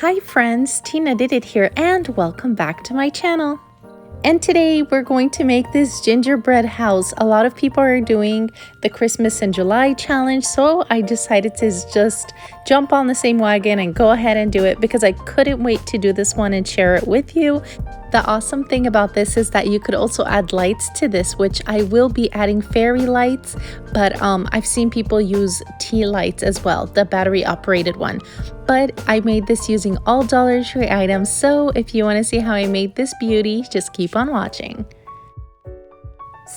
Hi friends, Tina did it here and welcome back to my channel. And today we're going to make this gingerbread house. A lot of people are doing the Christmas in July challenge, so I decided to just jump on the same wagon and go ahead and do it because I couldn't wait to do this one and share it with you. The awesome thing about this is that you could also add lights to this, which I will be adding fairy lights, but I've seen people use tea lights as well, the battery operated one. But I made this using all Dollar Tree items, so if you want to see how I made this beauty, just keep on watching.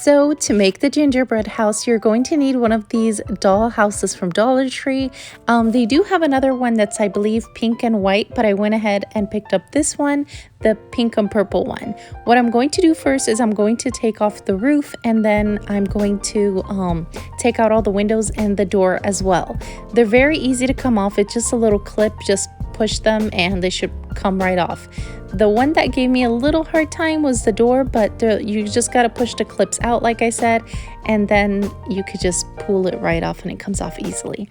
So to make the gingerbread house, you're going to need one of these doll houses from Dollar Tree. They do have another one that's, I believe, pink and white, but I went ahead and picked up this one, the pink and purple one. What I'm going to do first is I'm going to take off the roof, and then I'm going to take out all the windows and the door as well. They're very easy to come off. It's just a little clip, just push them and they should come right off. The one that gave me a little hard time was the door, but you just got to push the clips out like I said, and then you could just pull it right off and it comes off easily.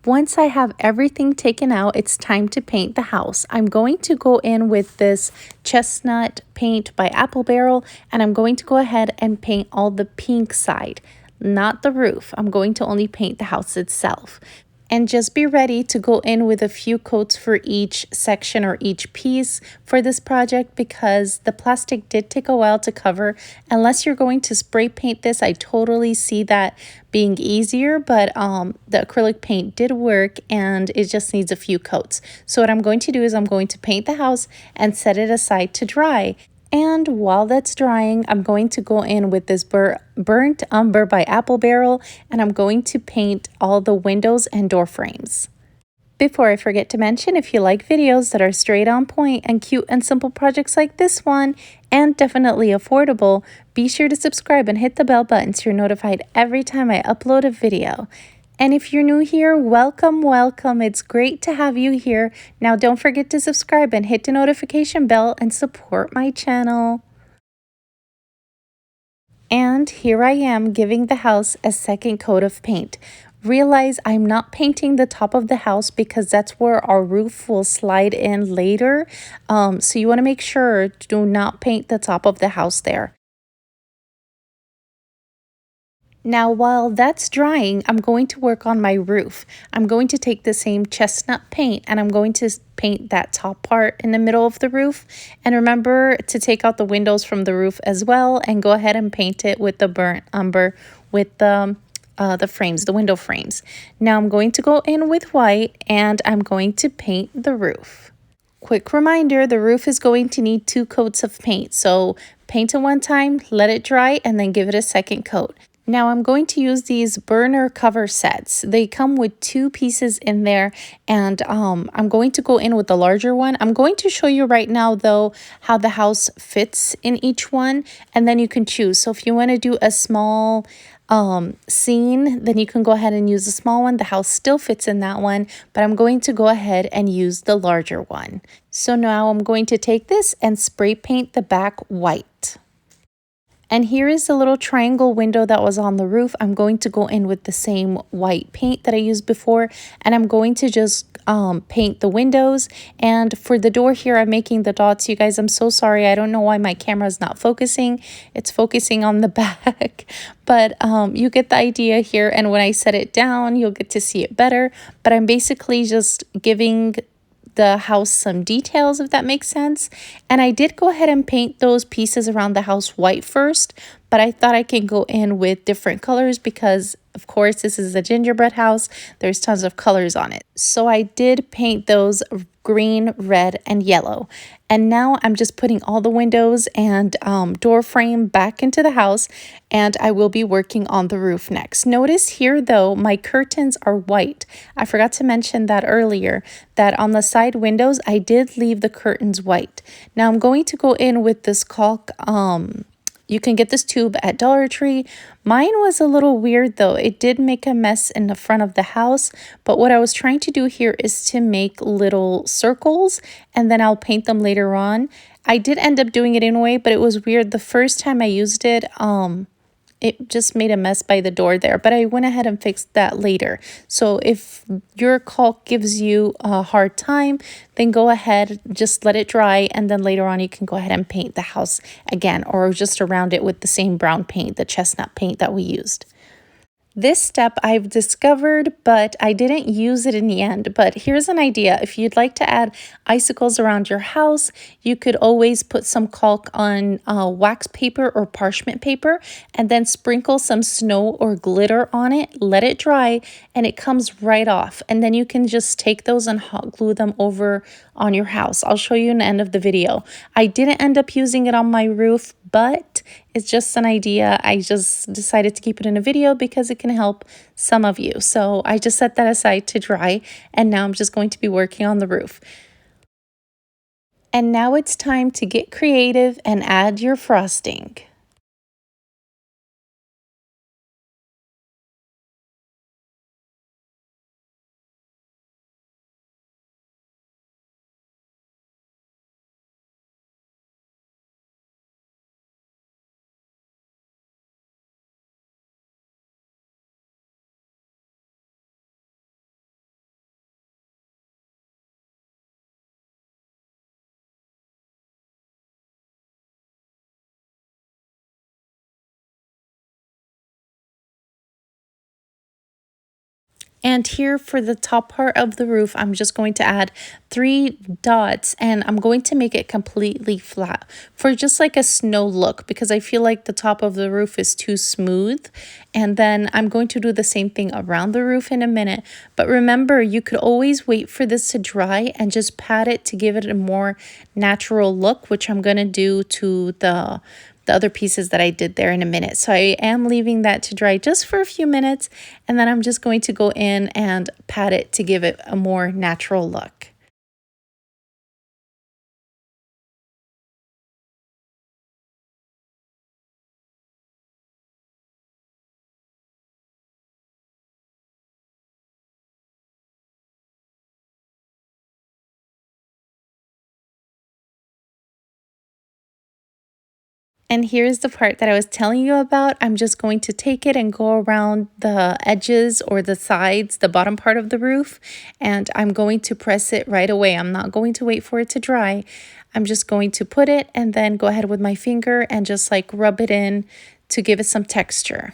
Once I have everything taken out, it's time to paint the house. I'm going to go in with this chestnut paint by Apple Barrel, and I'm going to go ahead and paint all the pink side, not the roof. I'm going to only paint the house itself. And just be ready to go in with a few coats for each section or each piece for this project because the plastic did take a while to cover. Unless you're going to spray paint this, I totally see that being easier, but the acrylic paint did work and it just needs a few coats. So what I'm going to do is I'm going to paint the house and set it aside to dry. And while that's drying, I'm going to go in with this burnt umber by Apple Barrel, and I'm going to paint all the windows and door frames. Before I forget to mention, if you like videos that are straight on point and cute and simple projects like this one, and definitely affordable, be sure to subscribe and hit the bell button so you're notified every time I upload a video. And if you're new here, welcome, welcome. It's great to have you here. Now don't forget to subscribe and hit the notification bell and support my channel. And here I am giving the house a second coat of paint. Realize I'm not painting the top of the house because that's where our roof will slide in later. So you want to make sure to do not paint the top of the house there. Now, while that's drying, I'm going to work on my roof. I'm going to take the same chestnut paint and I'm going to paint that top part in the middle of the roof. And remember to take out the windows from the roof as well and go ahead and paint it with the burnt umber with the frames, the window frames. Now I'm going to go in with white and I'm going to paint the roof. Quick reminder, the roof is going to need 2 coats of paint. So paint it one time, let it dry, and then give it a second coat. Now I'm going to use these burner cover sets. They come with 2 pieces in there, and I'm going to go in with the larger one. I'm going to show you right now though how the house fits in each one, and then you can choose. So if you want to do a small scene, then you can go ahead and use the small one. The house still fits in that one, but I'm going to go ahead and use the larger one. So now I'm going to take this and spray paint the back white. And here is the little triangle window that was on the roof. I'm going to go in with the same white paint that I used before, and I'm going to just paint the windows. And for the door here, I'm making the dots. You guys, I'm so sorry. I don't know why my camera is not focusing. It's focusing on the back, but you get the idea here. And when I set it down, you'll get to see it better. But I'm basically just giving the house some details, if that makes sense. And I did go ahead and paint those pieces around the house white first, but I thought I can go in with different colors because of course this is a gingerbread house. There's tons of colors on it. So I did paint those green, red, and yellow. And now I'm just putting all the windows and door frame back into the house, and I will be working on the roof next. Notice here though, my curtains are white. I forgot to mention that earlier, that on the side windows, I did leave the curtains white. Now I'm going to go in with this caulk. You can get this tube at Dollar Tree. Mine was a little weird though. It did make a mess in the front of the house, but what I was trying to do here is to make little circles and then I'll paint them later on. I did end up doing it anyway, but it was weird. The first time I used it, it just made a mess by the door there, but I went ahead and fixed that later. So if your caulk gives you a hard time, then go ahead, just let it dry, and then later on you can go ahead and paint the house again, or just around it with the same brown paint, the chestnut paint that we used. This step I've discovered, but I didn't use it in the end. But here's an idea. If you'd like to add icicles around your house, you could always put some caulk on wax paper or parchment paper and then sprinkle some snow or glitter on it, let it dry, and it comes right off. And then you can just take those and hot glue them over on your house. I'll show you in the end of the video. I didn't end up using it on my roof, but it's just an idea. I just decided to keep it in a video because it can help some of you. So I just set that aside to dry, and now I'm just going to be working on the roof. And now it's time to get creative and add your frosting. And here for the top part of the roof, I'm just going to add 3 dots, and I'm going to make it completely flat for just like a snow look, because I feel like the top of the roof is too smooth. And then I'm going to do the same thing around the roof in a minute. But remember, you could always wait for this to dry and just pat it to give it a more natural look, which I'm going to do to the other pieces that I did there in a minute. So I am leaving that to dry just for a few minutes, and then I'm just going to go in and pat it to give it a more natural look. And here's the part that I was telling you about. I'm just going to take it and go around the edges or the sides, the bottom part of the roof, and I'm going to press it right away. I'm not going to wait for it to dry. I'm just going to put it and then go ahead with my finger and just like rub it in to give it some texture.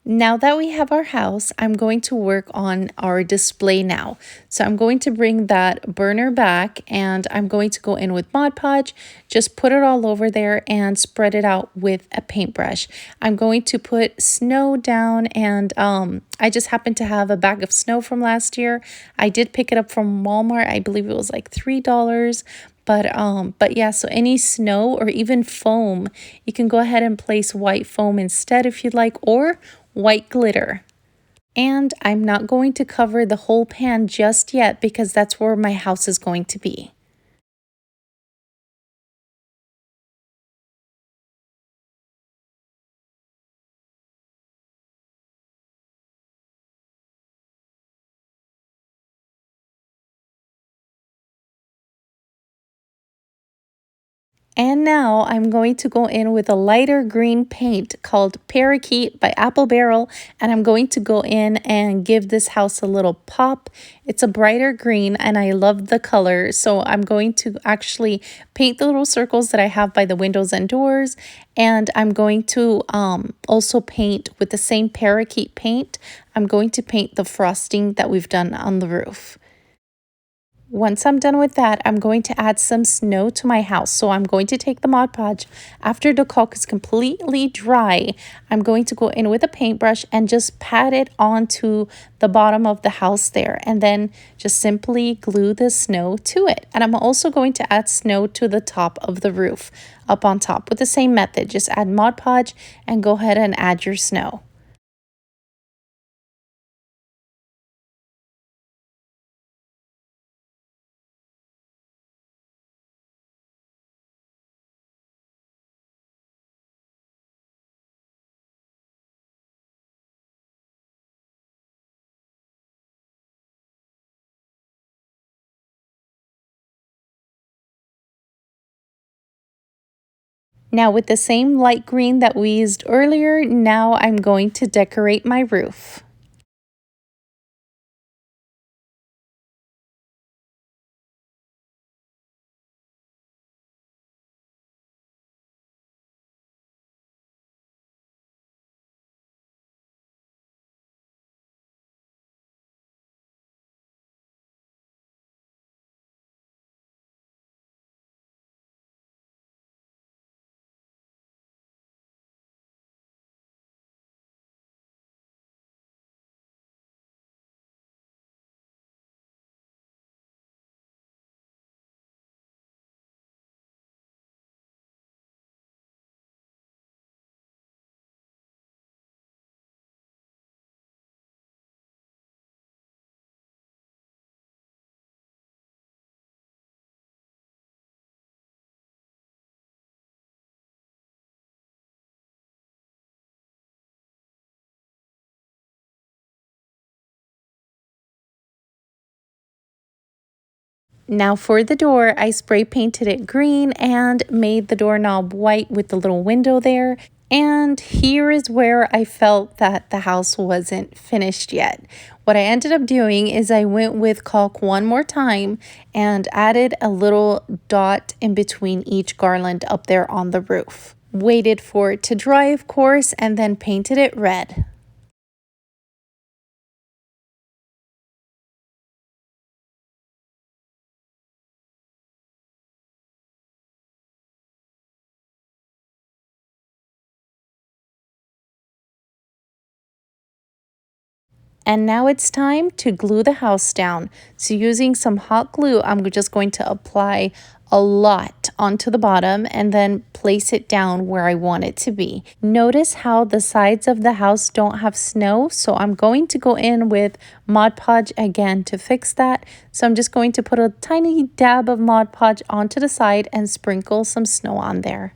Now that we have our house, I'm going to work on our display now. So I'm going to bring that burner back, and I'm going to go in with Mod Podge, just put it all over there and spread it out with a paintbrush. I'm going to put snow down, and I just happened to have a bag of snow from last year. I did pick it up from Walmart. I believe it was like $3. But yeah, so any snow or even foam, you can go ahead and place white foam instead if you'd like, or white glitter. And I'm not going to cover the whole pan just yet because that's where my house is going to be. And now I'm going to go in with a lighter green paint called Parakeet by Apple Barrel, and I'm going to go in and give this house a little pop. It's a brighter green and I love the color, so I'm going to actually paint the little circles that I have by the windows and doors, and I'm going to also paint with the same Parakeet paint. I'm going to paint the frosting that we've done on the roof. Once I'm done with that, I'm going to add some snow to my house. So I'm going to take the Mod Podge. After the caulk is completely dry, I'm going to go in with a paintbrush and just pat it onto the bottom of the house there. And then just simply glue the snow to it. And I'm also going to add snow to the top of the roof, up on top with the same method. Just add Mod Podge and go ahead and add your snow. Now with the same light green that we used earlier, now I'm going to decorate my roof. Now for the door, I spray painted it green and made the doorknob white with the little window there. And here is where I felt that the house wasn't finished yet. What I ended up doing is I went with caulk one more time and added a little dot in between each garland up there on the roof. Waited for it to dry, of course, and then painted it red. And now it's time to glue the house down. So using some hot glue, I'm just going to apply a lot onto the bottom and then place it down where I want it to be. Notice how the sides of the house don't have snow, so I'm going to go in with Mod Podge again to fix that. So I'm just going to put a tiny dab of Mod Podge onto the side and sprinkle some snow on there.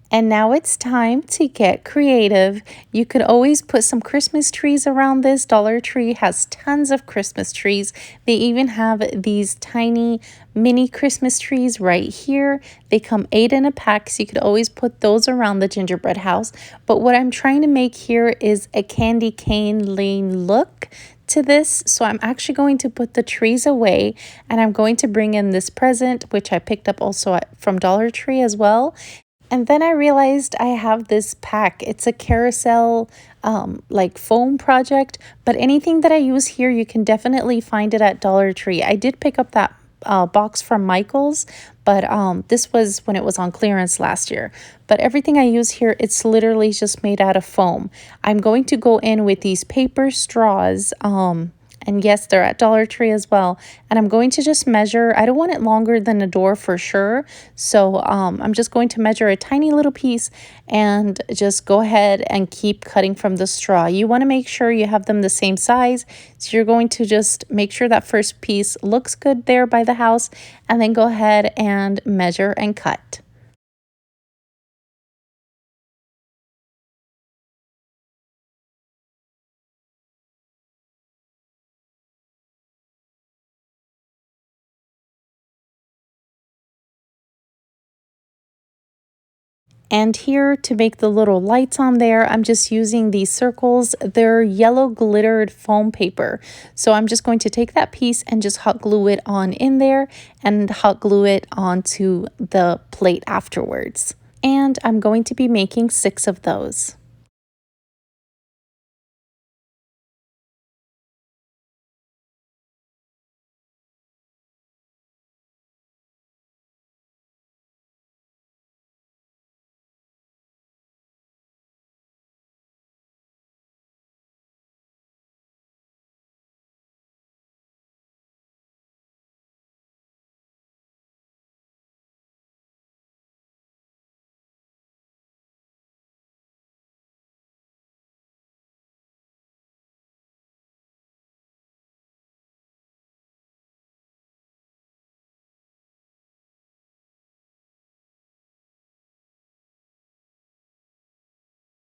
And now it's time to get creative. You could always put some Christmas trees around this. Dollar Tree has tons of Christmas trees. They even have these tiny mini Christmas trees right here. They come 8 in a pack, so you could always put those around the gingerbread house. But what I'm trying to make here is a candy cane lane look to this. So I'm actually going to put the trees away and I'm going to bring in this present, which I picked up also from Dollar Tree as well. And then I realized I have this pack. It's a carousel like foam project, but anything that I use here, you can definitely find it at Dollar Tree. I did pick up that box from Michael's, but this was when it was on clearance last year. But everything I use here, it's literally just made out of foam. I'm going to go in with these paper straws. And yes, they're at Dollar Tree as well. And I'm going to just measure. I don't want it longer than a door for sure. So I'm just going to measure a tiny little piece and just go ahead and keep cutting from the straw. You want to make sure you have them the same size. So you're going to just make sure that first piece looks good there by the house and then go ahead and measure and cut. And here to make the little lights on there, I'm just using these circles. They're yellow glittered foam paper. So I'm just going to take that piece and just hot glue it on in there and hot glue it onto the plate afterwards. And I'm going to be making 6 of those.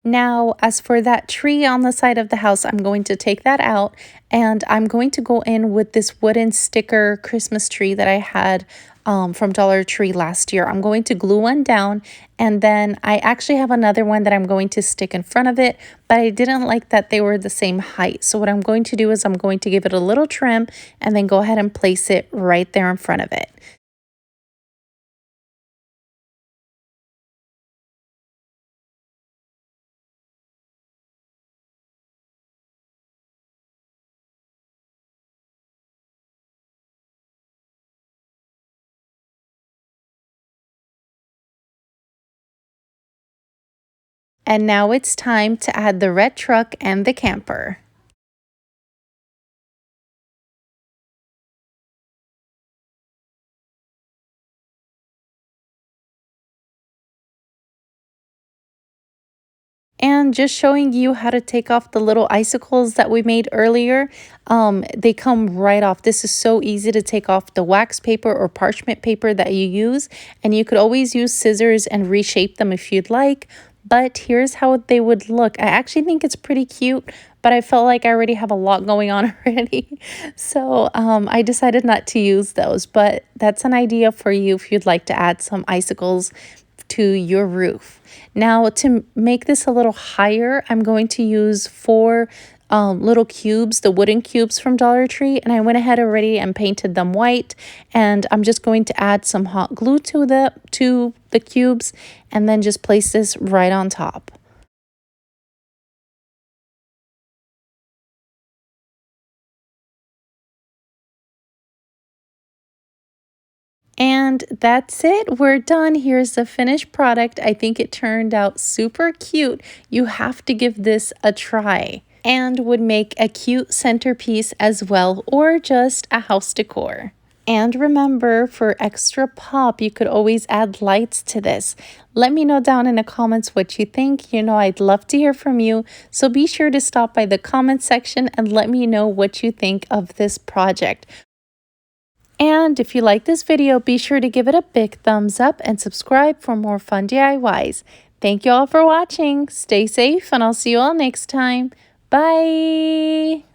Now, as for that tree on the side of the house, I'm going to take that out and I'm going to go in with this wooden sticker Christmas tree that I had from Dollar Tree last year. I'm going to glue one down and then I actually have another one that I'm going to stick in front of it, but I didn't like that they were the same height. So what I'm going to do is I'm going to give it a little trim and then go ahead and place it right there in front of it. And now it's time to add the red truck and the camper. And just showing you how to take off the little icicles that we made earlier. They come right off. This is so easy to take off the wax paper or parchment paper that you use. And you could always use scissors and reshape them if you'd like. But here's how they would look. I actually think it's pretty cute, but I felt like I already have a lot going on already. So I decided not to use those. But that's an idea for you if you'd like to add some icicles to your roof. Now to make this a little higher, I'm going to use 4 little cubes, the wooden cubes from Dollar Tree, and I went ahead already and painted them white, and I'm just going to add some hot glue to the cubes and then just place this right on top. And that's it. We're done. Here's the finished product. I think it turned out super cute. You have to give this a try and would make a cute centerpiece as well, or just a house decor. And remember, for extra pop, you could always add lights to this. Let me know down in the comments what you think. You know, I'd love to hear from you. So be sure to stop by the comment section and let me know what you think of this project. And if you like this video, be sure to give it a big thumbs up and subscribe for more fun DIYs. Thank you all for watching. Stay safe and I'll see you all next time. Bye!